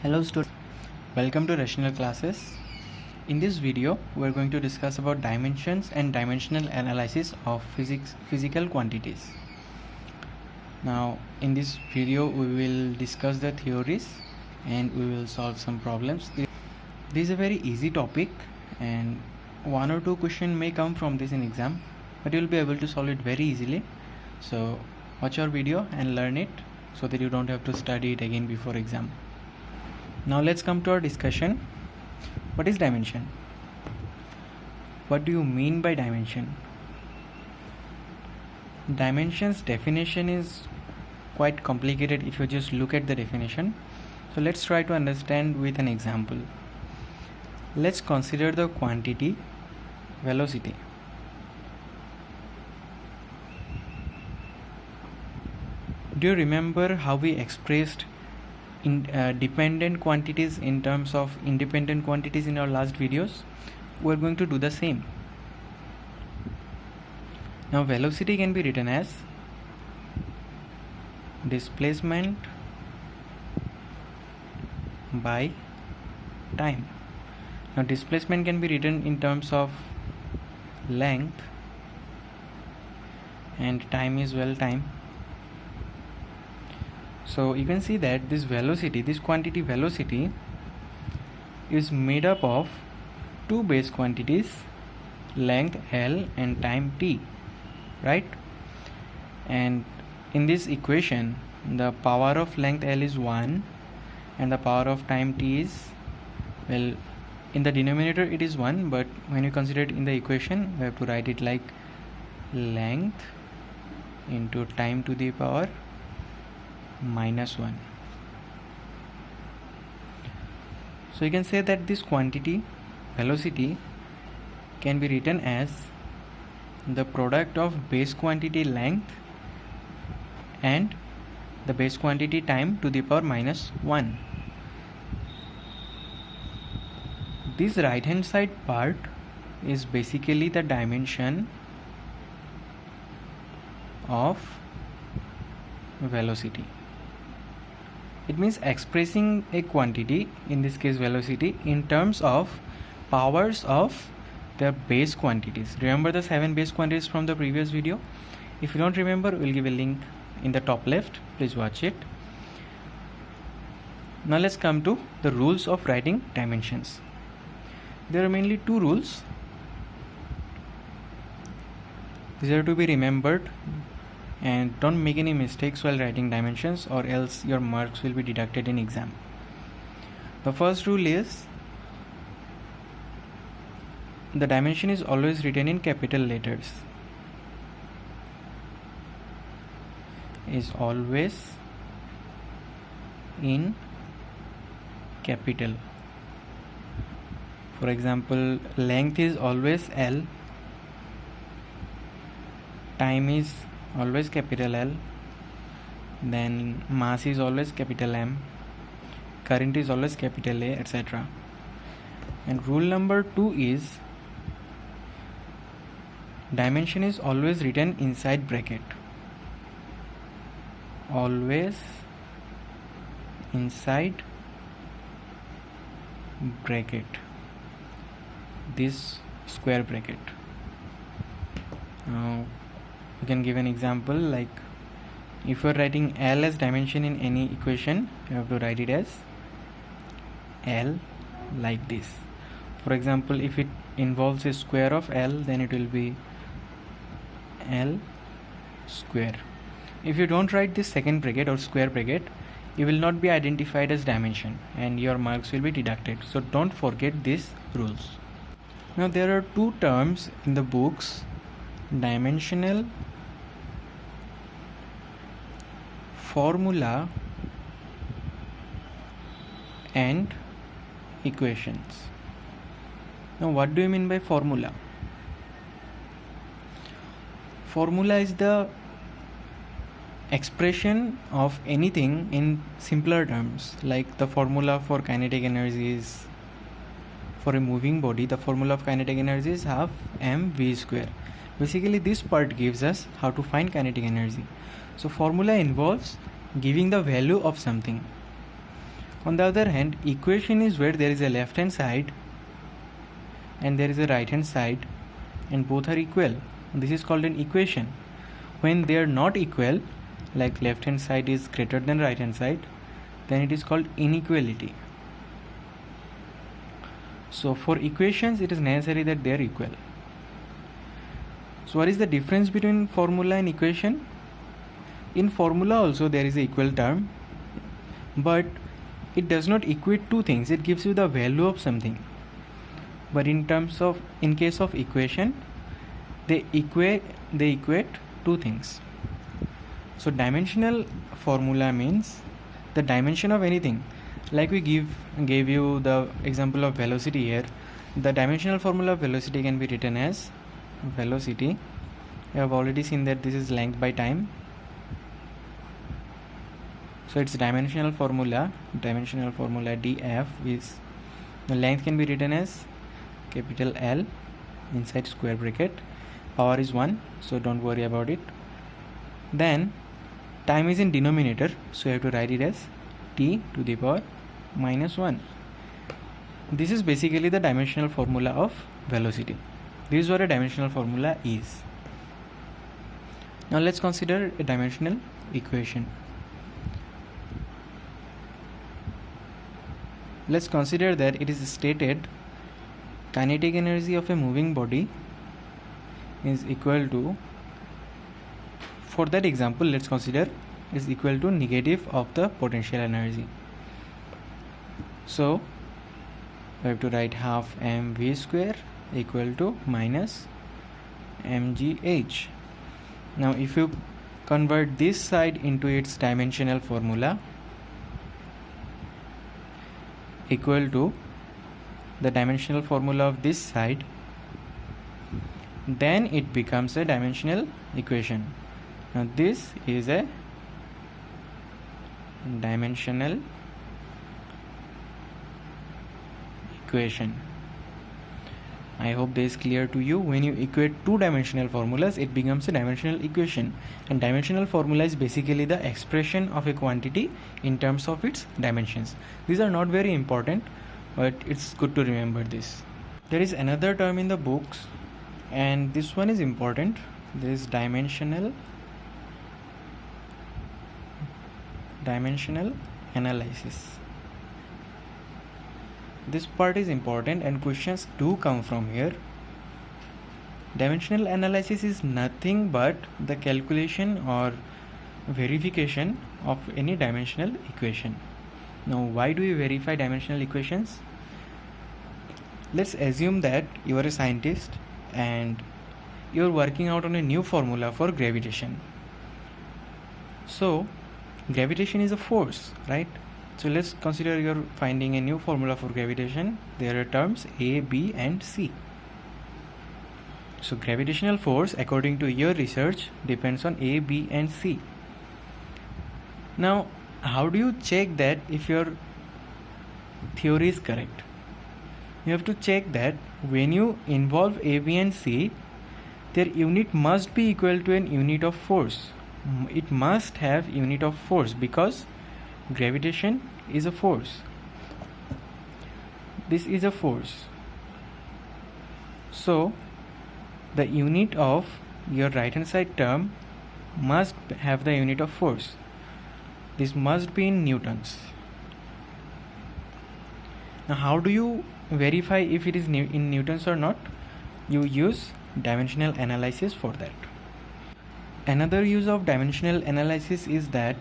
Hello students, welcome to Rational Classes. In this video, we are going to discuss about dimensions and dimensional analysis of physical quantities. Now, in this video, we will discuss the theories and we will solve some problems. This is a very easy topic and one or two questions may come from this in exam, but you will be able to solve it very easily. So, watch our video and learn it so that you don't have to study it again before exam. Now let's come to our discussion. What is dimension? What do you mean by dimension? Dimension's definition is quite complicated if you just look at the definition. So let's try to understand with an example. Let's consider the quantity velocity. Do you remember how we expressed dependent quantities in terms of independent quantities in our last videos? We're going to do the same. Now velocity can be written as displacement by time. Now displacement can be written in terms of length and time is time. So you can see that this velocity, this quantity velocity is made up of two base quantities, length L and time T, right? And in this equation, the power of length L is 1 and the power of time T is, well, in the denominator it is 1, but when you consider it in the equation, we have to write it like length into time to the power -1. So you can say that this quantity velocity can be written as the product of base quantity length and the base quantity time to the power -1. This right hand side part is basically the dimension of velocity. It means expressing a quantity, in this case velocity, in terms of powers of their base quantities. Remember the 7 base quantities from the previous video? If you don't remember, we'll give a link in the top left. Please watch it. Now let's come to the rules of writing dimensions. There are mainly two rules. These are to be remembered, and don't make any mistakes while writing dimensions or else your marks will be deducted in exam. The first rule is the dimension is always written in capital letters. Is always in capital. For example, length is always L, time is always capital L, then mass is always capital M, current is always capital A, etc. And rule number 2 is dimension is always written inside bracket. Always inside bracket, this square bracket. Now you can give an example, like if you are writing L as dimension in any equation, you have to write it as L like this. For example, if it involves a square of L, then it will be L square. If you don't write this second bracket or square bracket, you will not be identified as dimension and your marks will be deducted. So don't forget these rules. Now there are two terms in the books: dimensional formula and equations. Now what do you mean by formula? Formula is the expression of anything in simpler terms, like the formula for kinetic energy is, for a moving body, the formula of kinetic energy is half mv square. Basically this part gives us how to find kinetic energy. So formula involves giving the value of something. On the other hand, equation is where there is a left hand side and there is a right hand side and both are equal. This is called an equation. When they are not equal, like left hand side is greater than right hand side, then it is called inequality. So for equations it is necessary that they are equal. So what is the difference between formula and equation? In formula also there is an equal term, but it does not equate two things. It gives you the value of something. But in case of equation, they equate two things. So dimensional formula means the dimension of anything. Like we gave you the example of velocity here. The dimensional formula of velocity can be written as velocity. We have already seen that this is length by time. So its dimensional formula df is, the length can be written as capital L inside square bracket. Power is 1, so don't worry about it. Then time is in denominator, so you have to write it as t to the power minus 1. This is basically the dimensional formula of velocity. This is what a dimensional formula is. Now let's consider a dimensional equation. Let's consider that it is stated kinetic energy of a moving body is equal to, for that example let's consider, is equal to negative of the potential energy. So we have to write half mv square equal to minus mgh. Now if you convert this side into its dimensional formula, equal to the dimensional formula of this side, then it becomes a dimensional equation. Now this is a dimensional equation. I hope this is clear to you. When you equate two dimensional formulas, it becomes a dimensional equation, and dimensional formula is basically the expression of a quantity in terms of its dimensions. These are not very important, but it's good to remember this. There is another term in the books, and this one is important. This is dimensional analysis. This part is important and questions do come from here. Dimensional analysis is nothing but the calculation or verification of any dimensional equation. Now why do we verify dimensional equations? Let's assume that you are a scientist and you are working out on a new formula for gravitation. So gravitation is a force, right? So let's consider you're finding a new formula for gravitation. There are terms A, B and C. So gravitational force according to your research depends on A, B and C. Now how do you check that if your theory is correct? You have to check that when you involve A, B and C, their unit must be equal to an unit of force. It must have unit of force because gravitation is a force. This is a force. So the unit of your right hand side term must have the unit of force. This must be in newtons. Now how do you verify if it is in newtons or not? You use dimensional analysis for that. Another use of dimensional analysis is that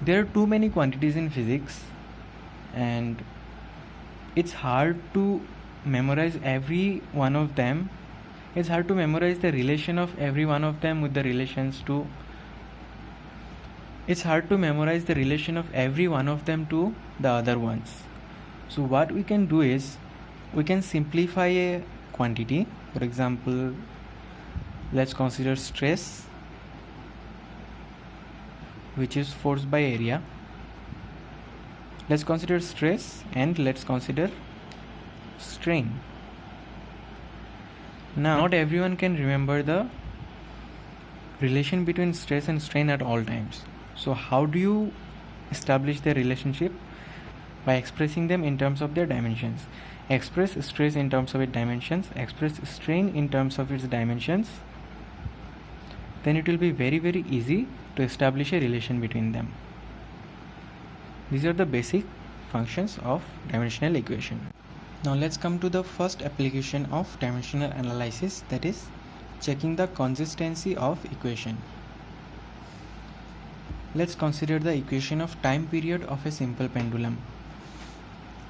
there are too many quantities in physics and it's hard to memorize every one of them. It's hard to memorize the relation of every one of them with the relations to the other ones. So what we can do is we can simplify a quantity. For example, let's consider stress, which is force by area. Let's consider stress and let's consider strain. Now not everyone can remember the relation between stress and strain at all times. So how do you establish their relationship by expressing them in terms of their dimensions. Express stress in terms of its dimensions, express strain in terms of its dimensions, then it will be very easy to establish a relation between them. These are the basic functions of dimensional equation. Now let's come to the first application of dimensional analysis, that is checking the consistency of equation. Let's consider the equation of time period of a simple pendulum.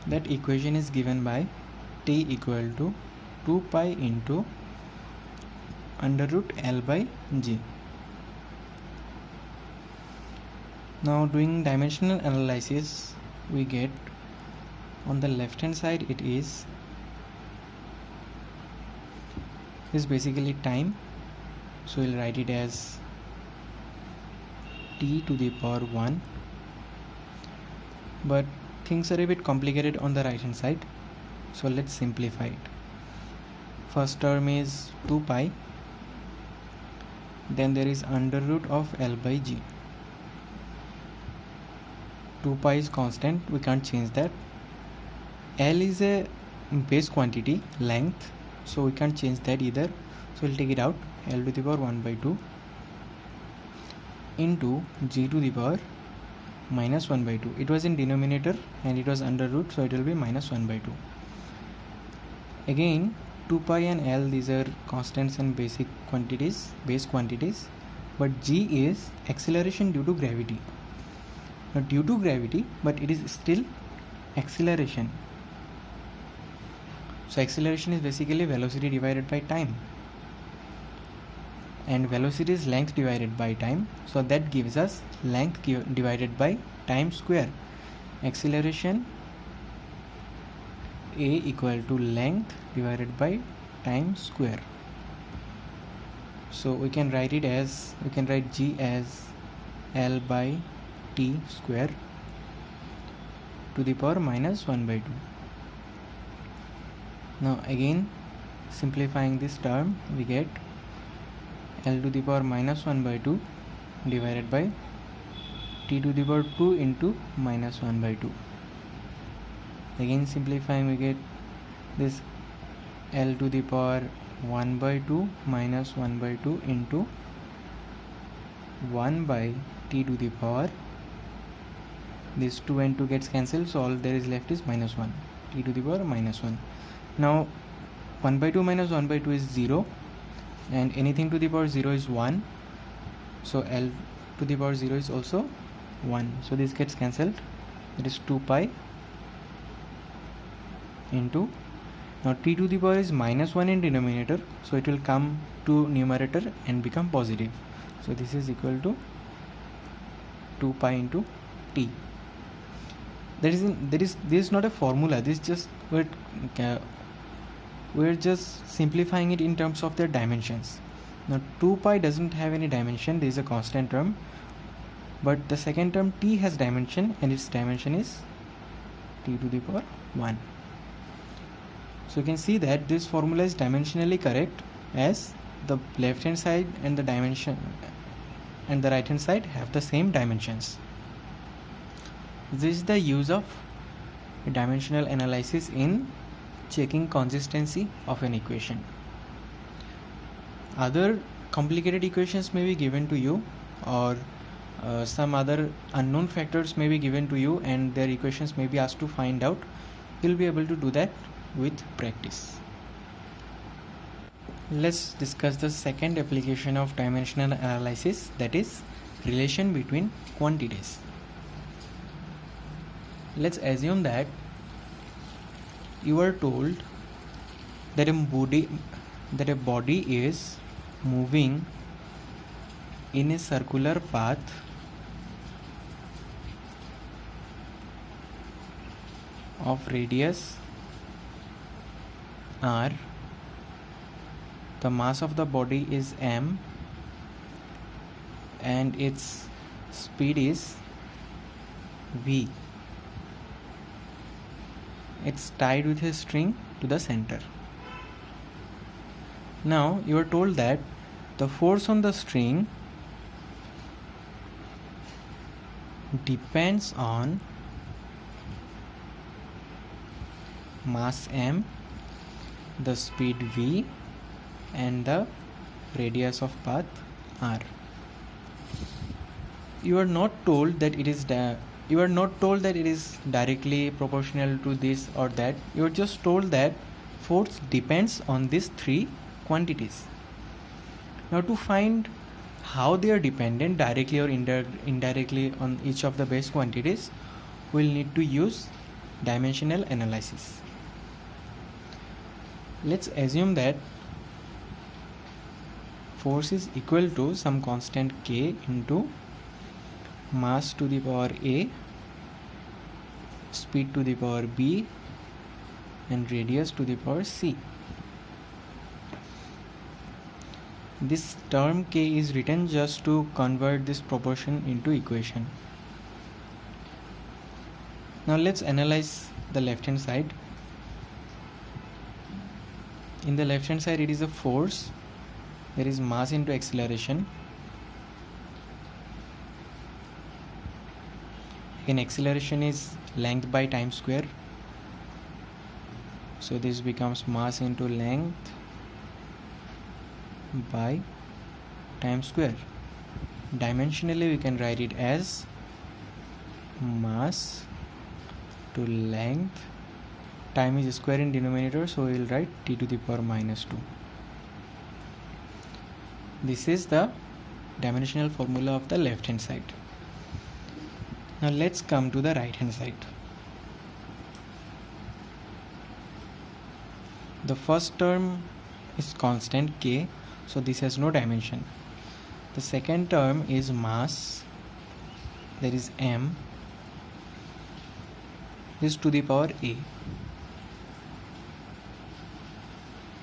That equation is given by t equal to 2 pi into under root L by G. Now doing dimensional analysis, we get on the left hand side it is basically time, so we'll write it as t to the power 1, but things are a bit complicated on the right hand side, so let's simplify it. First term is 2 pi, then there is under root of L by G. 2 pi is constant, we can't change that. L is a base quantity, length, so we can't change that either, so we'll take it out. L to the power 1 by 2 into G to the power minus 1 by 2. It was in denominator and it was under root, so it will be minus 1 by 2. Again 2 pi and L, these are constants and base quantities, but G is acceleration due to gravity. Not due to gravity, but it is still acceleration. So acceleration is basically velocity divided by time, and velocity is length divided by time, so that gives us length divided by time square. Acceleration A equal to length divided by time square. So we can write G as L by T square to the power minus 1 by 2. Now again simplifying this term, we get L to the power minus 1 by 2 divided by T to the power 2 into minus 1 by 2. Again simplifying, we get this L to the power 1 by 2 minus 1 by 2 into 1 by T to the power, this 2 and 2 gets cancelled, so all there is left is minus 1, T to the power minus 1. Now 1 by 2 minus 1 by 2 is 0, and anything to the power 0 is 1, so L to the power 0 is also 1, so this gets cancelled. It is 2 pi into, now T to the power is minus 1 in denominator, so it will come to numerator and become positive, so this is equal to 2 pi into T. This is not a formula, this just we're just simplifying it in terms of their dimensions. Now 2 pi doesn't have any dimension, there is a constant term, but the second term T has dimension, and its dimension is T to the power 1. So you can see that this formula is dimensionally correct, as the left hand side and the dimension and the right hand side have the same dimensions. This is the use of dimensional analysis in checking consistency of an equation. Other complicated equations may be given to you, or some other unknown factors may be given to you, and their equations may be asked to find out. You'll be able to do that with practice. Let's discuss the second application of dimensional analysis, that is relation between quantities. Let's assume that you are told that a body is moving in a circular path of radius r. The mass of the body is m, and its speed is v. It's tied with a string to the center. Now you are told that the force on the string depends on mass m, the speed v, and the radius of path r. You are not told that it is directly proportional to this or that. You are just told that force depends on these three quantities. Now, to find how they are dependent directly or indirectly on each of the base quantities, we'll need to use dimensional analysis. Let's assume that force is equal to some constant k into mass to the power a, speed to the power b, and radius to the power c. This term k is written just to convert this proportion into equation. Now let's analyze the left hand side. In the left hand side, it is a force. There is mass into acceleration. Again, acceleration is length by time square. So this becomes mass into length by time square. Dimensionally, we can write it as mass to length. Time is square in denominator, so we will write t to the power minus 2. This is the dimensional formula of the left hand side. Now let's come to the right hand side. The first term is constant k, so this has no dimension. The second term is mass, there is m, this to the power a.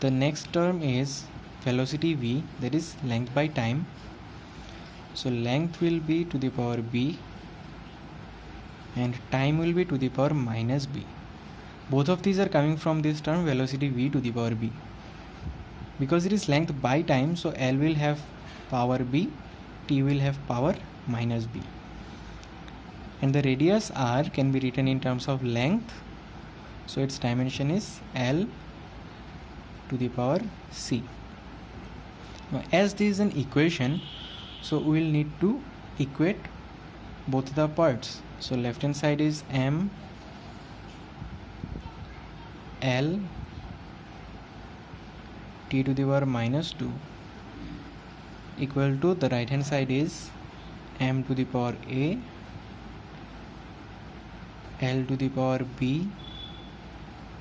The next term is velocity v, that is length by time, so length will be to the power b and time will be to the power minus b. Both of these are coming from this term velocity v to the power b. Because it is length by time, so L will have power b, t will have power minus b. And the radius r can be written in terms of length, so its dimension is L to the power c. Now, as this is an equation, so we will need to equate both the parts. So left hand side is m L t to the power minus 2 equal to the right hand side is m to the power a L to the power b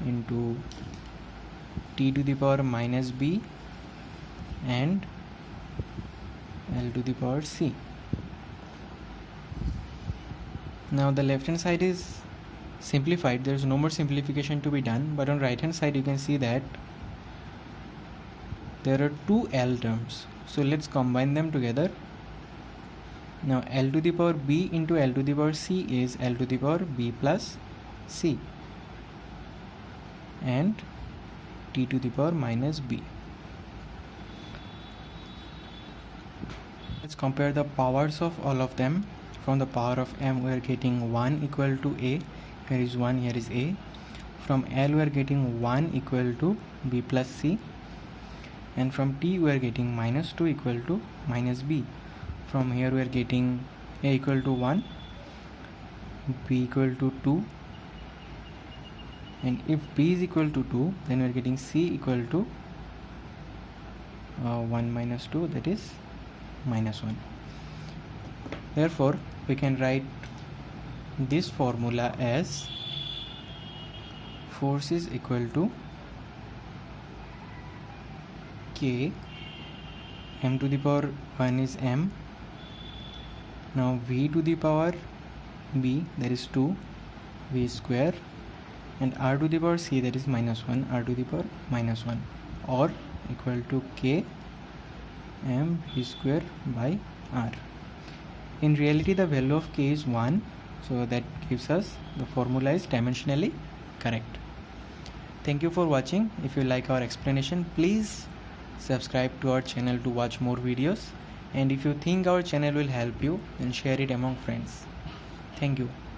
into t to the power minus b and L to the power c. Now the left hand side is simplified, there is no more simplification to be done, but on right hand side you can see that there are two L terms, so let's combine them together. Now L to the power b into L to the power c is L to the power b plus c and t to the power minus b. Let's compare the powers of all of them. From the power of m we are getting 1 equal to a, here is 1, here is a. From L we are getting 1 equal to b plus c, and from t we are getting minus 2 equal to minus b. From here we are getting a equal to 1, b equal to 2, and if b is equal to 2, then we are getting c equal to 1 minus 2, that is minus 1. Therefore we can write this formula as force is equal to k, m to the power 1 is m, now v to the power b, that is 2, v square, and r to the power c, that is minus 1, r to the power minus 1, or equal to k m v square by r. In reality the value of k is 1, so that gives us the formula is dimensionally correct. Thank you for watching. If you like our explanation, please subscribe to our channel to watch more videos, and if you think our channel will help you, then share it among friends. Thank you.